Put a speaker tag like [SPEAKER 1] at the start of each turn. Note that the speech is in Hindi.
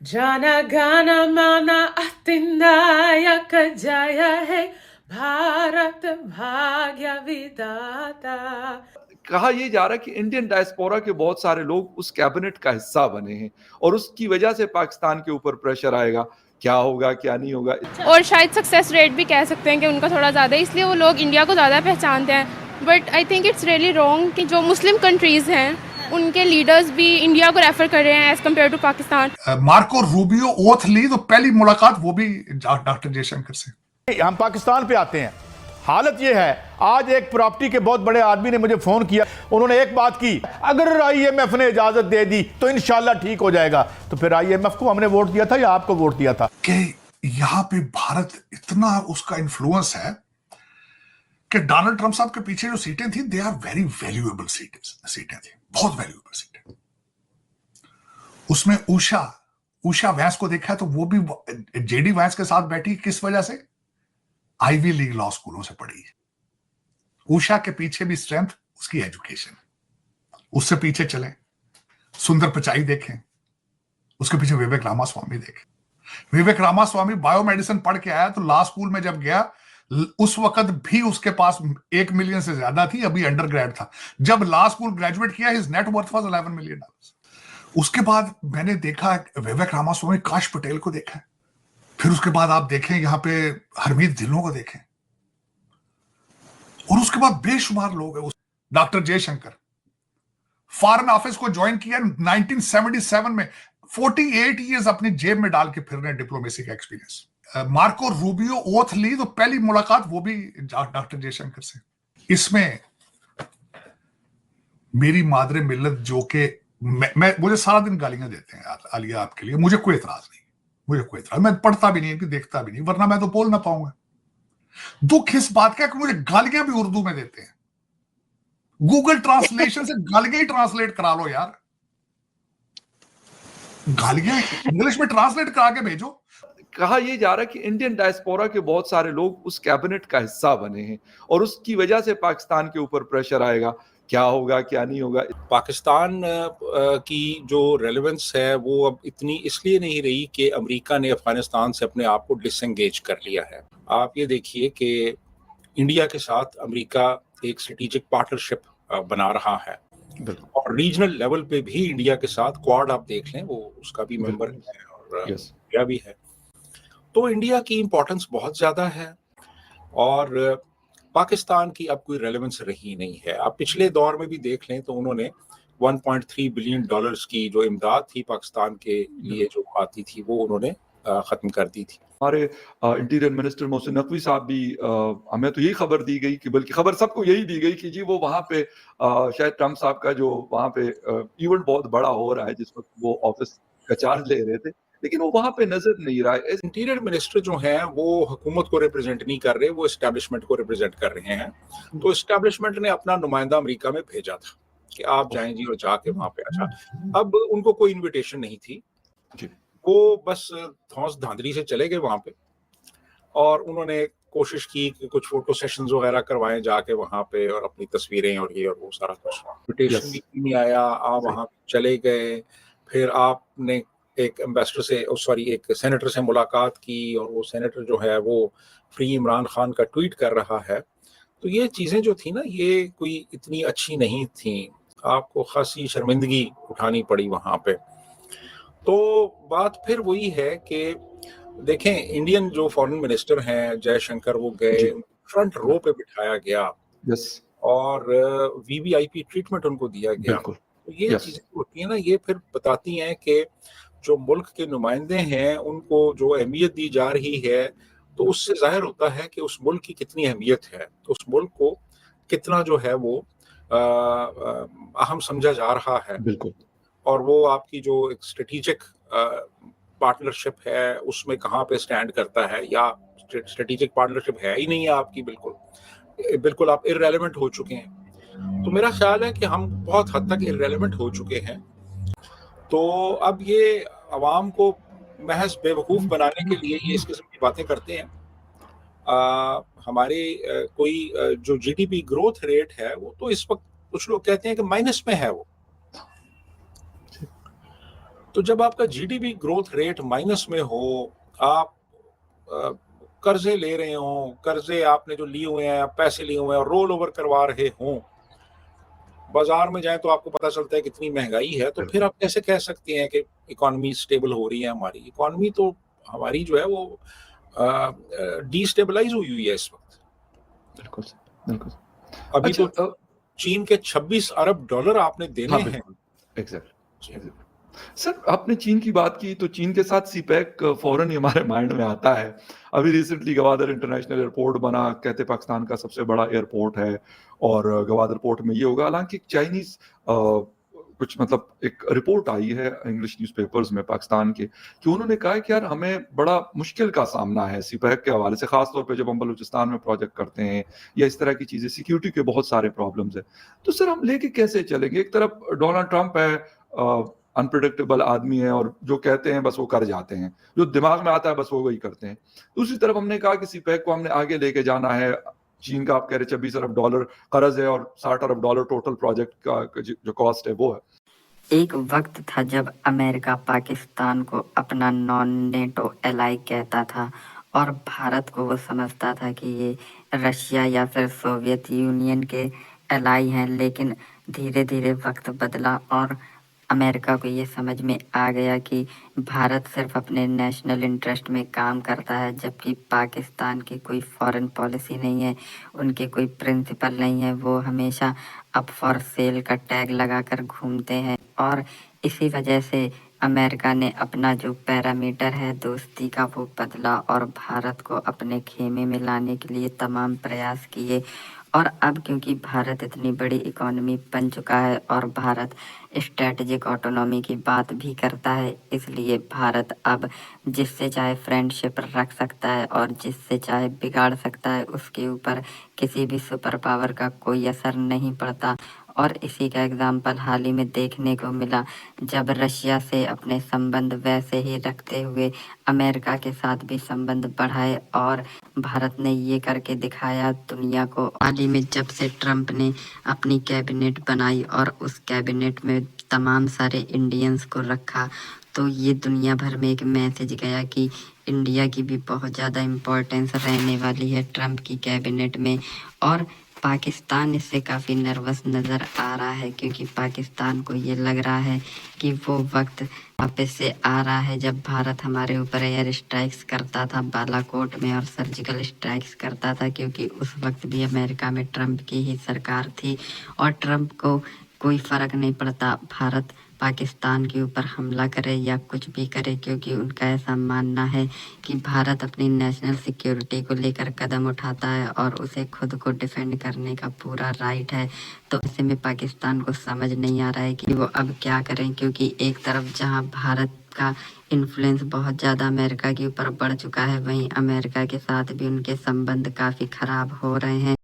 [SPEAKER 1] जनगणमन अतिनायक जय हे भारत भाग्य विधाता।
[SPEAKER 2] कहा यह जा रहा है कि इंडियन डायस्पोरा के बहुत सारे लोग उस कैबिनेट का हिस्सा बने हैं और उसकी वजह से पाकिस्तान के ऊपर प्रेशर आएगा। क्या होगा क्या नहीं होगा,
[SPEAKER 3] और शायद सक्सेस रेट भी कह सकते हैं कि उनका थोड़ा ज़्यादा है, इसलिए वो लोग इंडिया को ज़्यादा पहचानते हैं। But I think it's really wrong कि जो मुस्लिम कंट्रीज़ हैं उनके लीडर्स भी इंडिया को रेफर कर रहे हैं as compared to Pakistan.
[SPEAKER 4] Marco Rubio oath ली तो पहली मुलाकात वो भी डॉक्टर जयशंकर से।
[SPEAKER 5] हम पाकिस्तान पे आते हैं। हालत यह है, आज एक प्रॉपर्टी के बहुत बड़े आदमी ने मुझे फोन किया, उन्होंने एक बात की, अगर आईएमएफ ने इजाजत दे दी तो इंशाल्लाह ठीक हो जाएगा। तो फिर आईएमएफ को हमने वोट दिया था या आपको वोट दिया था?
[SPEAKER 4] कि यहां पे भारत इतना उसका इन्फ्लुएंस है कि डोनाल्ड ट्रंप साहब के पीछे जो सीटें थी, दे आर वेरी वैल्यूएबल सीटें थी, बहुत वैल्यूएबल सीटें। उसमें उषा वैंस को देखा तो वो भी जेडी वैंस के साथ बैठी, किस वजह से? आईवी लीग लॉ स्कूलों से पढ़ी है। उषा के पीछे भी स्ट्रेंथ उसकी एजुकेशन। उससे पीछे चलें, सुंदर पिचाई देखें, उसके पीछे विवेक रामास्वामी देखें। विवेक रामास्वामी बायोमेडिसिन पढ़ के आया तो लॉ स्कूल में जब गया उस वक्त भी उसके पास 1 मिलियन से ज्यादा थी, अभी अंडर ग्रेड था। जब लॉ स्कूल ग्रेजुएट किया, his net worth was $11 million. उसके बाद मैंने देखा विवेक रामास्वामी, काश पटेल को देखा, फिर उसके बाद आप देखें यहां पे हरमीत ढिल्लों को देखें, और उसके बाद बेशुमार लोग हैं। डॉक्टर जयशंकर फॉरेन ऑफिस को ज्वाइन किया 1977 में, 48 ईयर्स अपनी जेब में डाल के फिर रहे डिप्लोमेसी का एक्सपीरियंस। मार्को रूबियो ओथ ली तो पहली मुलाकात वो भी डॉक्टर जयशंकर से। इसमें मेरी मादरे मिल्लत जो कि मुझे सारा दिन गालियां देते हैं आलिया आपके लिए, मुझे कोई एतराज नहीं, मुझे कोई एतराज, मैं पढ़ता भी नहीं, देखता भी नहीं, वरना मैं तो बोल ना पाऊंगा। दुख इस बात का कि मुझे गालियां भी उर्दू में देते हैं। गूगल ट्रांसलेशन से गालियां ही ट्रांसलेट करा लो यार, गालियां इंग्लिश में ट्रांसलेट करा के भेजो।
[SPEAKER 2] कहा यह जा रहा है कि इंडियन डायस्पोरा के बहुत सारे लोग उस कैबिनेट का हिस्सा बने हैं और उसकी वजह से पाकिस्तान के ऊपर प्रेशर आएगा। क्या होगा क्या नहीं होगा।
[SPEAKER 6] पाकिस्तान की जो रेलेवेंस है वो अब इतनी इसलिए नहीं रही कि अमेरिका ने अफगानिस्तान से अपने आप को डिसएंगेज कर लिया है। आप ये देखिए कि इंडिया के साथ अमेरिका एक स्ट्रेटेजिक पार्टनरशिप बना रहा है, और रीजनल लेवल पे भी इंडिया के साथ क्वाड आप देख लें, वो उसका भी मेंबर है और इंडिया भी है। तो इंडिया की इंपॉर्टेंस बहुत ज्यादा है और पाकिस्तान की अब कोई रेलेवेंस रही नहीं है। आप पिछले दौर में भी देख लें तो उन्होंने $1.3 बिलियन की जो इमदाद थी पाकिस्तान के लिए जो आती थी वो उन्होंने खत्म कर दी थी।
[SPEAKER 2] हमारे इंटीरियर मिनिस्टर मोहसिन नकवी साहब भी, हमें तो यही खबर दी गई कि, बल्कि खबर सबको यही दी गई कि जी वो वहाँ पे शायद ट्रम्प साहब का जो वहाँ पे इवेंट बहुत बड़ा हो रहा है जिस वक्त वो ऑफिस का चार्ज ले रहे थे, लेकिन वो वहां पे नजर नहीं रहा है।
[SPEAKER 6] इंटीरियर मिनिस्टर जो हैं वो हुकूमत को रिप्रेजेंट नहीं कर रहे, वो एस्टैब्लिशमेंट को रिप्रेजेंट कर रहे हैं। तो एस्टैब्लिशमेंट ने अपना नुमाइंदा अमेरिका में भेजा था कि आप जाएं जी और जाके वहां पे। अच्छा, अब उनको कोई इन्विटेशन नहीं थी, वो बस धौंस धांधली से चले गए वहां पे, और उन्होंने कोशिश की कि कुछ फोटो सेशंस वगैरह करवाएं जाके वहां पे, और अपनी तस्वीरें और ये और वो सारा कुछ। इन्विटेशन भी नहीं आया, आप वहां चले गए, फिर आपने एक एम्बेसडर से एक सेनेटर से मुलाकात की, और वो सेनेटर जो है वो फ्री इमरान खान का ट्वीट कर रहा है। तो ये चीज़ें जो थी ना, ये कोई इतनी अच्छी नहीं थी, आपको खासी शर्मिंदगी उठानी पड़ी वहाँ पे। तो बात फिर वही है कि देखें, इंडियन जो फॉरेन मिनिस्टर हैं जयशंकर, वो गए, फ्रंट रो पे बिठाया गया और वीवीआईपी ट्रीटमेंट उनको दिया गया। तो ये चीज़ें होती हैं ना, ये फिर बताती हैं कि जो मुल्क के नुमाइंदे हैं उनको जो अहमियत दी जा रही है, तो उससे जाहिर होता है कि उस मुल्क की कितनी अहमियत है, तो उस मुल्क को कितना जो है वो अहम समझा जा रहा है।
[SPEAKER 2] बिल्कुल।
[SPEAKER 6] और वो आपकी जो एक स्ट्रेटेजिक पार्टनरशिप है उसमें कहाँ पे स्टैंड करता है, या स्ट्रेटेजिक पार्टनरशिप है ही नहीं है आपकी, बिल्कुल आप इररेलेवेंट हो चुके हैं। तो मेरा ख्याल है कि हम बहुत हद तक इररेलेवेंट हो चुके हैं। तो अब ये अवाम को महज बेवकूफ़ बनाने के लिए ये इस किस्म की बातें करते हैं। हमारे कोई जो जीडीपी ग्रोथ रेट है वो तो इस वक्त कुछ लोग कहते हैं कि माइनस में है वो। तो जब आपका जीडीपी ग्रोथ रेट माइनस में हो, आप कर्जे ले रहे हो, कर्जे आपने जो लिए हुए हैं, पैसे लिए हुए हैं, रोल ओवर करवा रहे हों, बाजार में जाए तो आपको पता चलता है कितनी महंगाई है, तो फिर आप कैसे कह सकते हैं कि इकोनॉमी स्टेबल हो रही है हमारी? इकोनॉमी तो हमारी जो है वो डिस्टेबलाइज हुई है इस वक्त।
[SPEAKER 2] बिल्कुल बिल्कुल।
[SPEAKER 6] अभी
[SPEAKER 2] अच्छा,
[SPEAKER 6] तो चीन के 26 अरब डॉलर आपने देने
[SPEAKER 2] हाँ
[SPEAKER 6] हैं।
[SPEAKER 2] बिल्कुल, एग्जैक्टली। सर, आपने चीन की बात की, तो चीन के साथ सीपैक फौरन ही हमारे माइंड में आता है। अभी रिसेंटली गवादर इंटरनेशनल एयरपोर्ट बना, कहते पाकिस्तान का सबसे बड़ा एयरपोर्ट है, और गवादर पोर्ट में ये होगा। हालांकि चाइनीज कुछ मतलब एक रिपोर्ट आई है इंग्लिश न्यूज़पेपर्स में पाकिस्तान के, कि उन्होंने कहा है कि यार हमें बड़ा मुश्किल का सामना है सीपैक के हवाले से, खासतौर पे जब हम बलूचिस्तान में प्रोजेक्ट करते हैं या इस तरह की चीजें, सिक्योरिटी के बहुत सारे प्रॉब्लम्स है। तो सर हम लेके कैसे चलेंगे? एक तरफ डोनाल्ड ट्रंप है, अनप्रिडिक्टेबल आदमी है, और जो कहते हैं बस वो कर जाते हैं, जो दिमाग में आता है बस वो वही करते हैं। दूसरी तरफ हमने कहा कि सीपैक को हमने आगे लेके जाना है। चीन का आप कह रहे 26 अरब डॉलर कर्ज है, और 60 अरब डॉलर टोटल प्रोजेक्ट का जो कॉस्ट है वो है।
[SPEAKER 7] एक वक्त था जब अमेरिका पाकिस्तान को अपना नॉन नेटो एलाई कहता था और भारत को वो समझता था कि ये रशिया या फिर सोवियत यूनियन के एलाई हैं। लेकिन धीरे धीरे वक्त बदला और अमेरिका को ये समझ में आ गया कि भारत सिर्फ अपने नेशनल इंटरेस्ट में काम करता है, जबकि पाकिस्तान की कोई फॉरेन पॉलिसी नहीं है, उनके कोई प्रिंसिपल नहीं है। वो हमेशा अप फॉर सेल का टैग लगाकर घूमते हैं और इसी वजह से अमेरिका ने अपना जो पैरामीटर है दोस्ती का वो बदला और भारत को अपने खेमे में लाने के लिए तमाम प्रयास किए। और अब क्योंकि भारत इतनी बड़ी इकोनॉमी बन चुका है और भारत स्ट्रेटजिक ऑटोनॉमी की बात भी करता है, इसलिए भारत अब जिससे चाहे फ्रेंडशिप रख सकता है और जिससे चाहे बिगाड़ सकता है। उसके ऊपर किसी भी सुपर पावर का कोई असर नहीं पड़ता। और इसी का एग्जाम्पल हाल ही में देखने को मिला, जब रशिया से अपने संबंध वैसे ही रखते हुए अमेरिका के साथ भी संबंध बढ़ाए और भारत ने ये करके दिखाया दुनिया को। हाल ही में जब से ट्रंप ने अपनी कैबिनेट बनाई और उस कैबिनेट में तमाम सारे इंडियंस को रखा, तो ये दुनिया भर में एक मैसेज गया कि इंडिया की भी बहुत ज़्यादा इम्पोर्टेंस रहने वाली है ट्रंप की कैबिनेट में। और पाकिस्तान इससे काफ़ी नर्वस नज़र आ रहा है, क्योंकि पाकिस्तान को ये लग रहा है कि वो वक्त वापस से आ रहा है जब भारत हमारे ऊपर एयर स्ट्राइक्स करता था बालाकोट में और सर्जिकल स्ट्राइक्स करता था, क्योंकि उस वक्त भी अमेरिका में ट्रंप की ही सरकार थी और ट्रंप को कोई फ़र्क नहीं पड़ता भारत पाकिस्तान के ऊपर हमला करे या कुछ भी करे, क्योंकि उनका ऐसा मानना है कि भारत अपनी नेशनल सिक्योरिटी को लेकर कदम उठाता है और उसे खुद को डिफेंड करने का पूरा राइट है। तो ऐसे में पाकिस्तान को समझ नहीं आ रहा है कि वो अब क्या करें, क्योंकि एक तरफ जहां भारत का इन्फ्लुएंस बहुत ज़्यादा अमेरिका के ऊपर बढ़ चुका है, वहीं अमेरिका के साथ भी उनके संबंध काफ़ी ख़राब हो रहे हैं।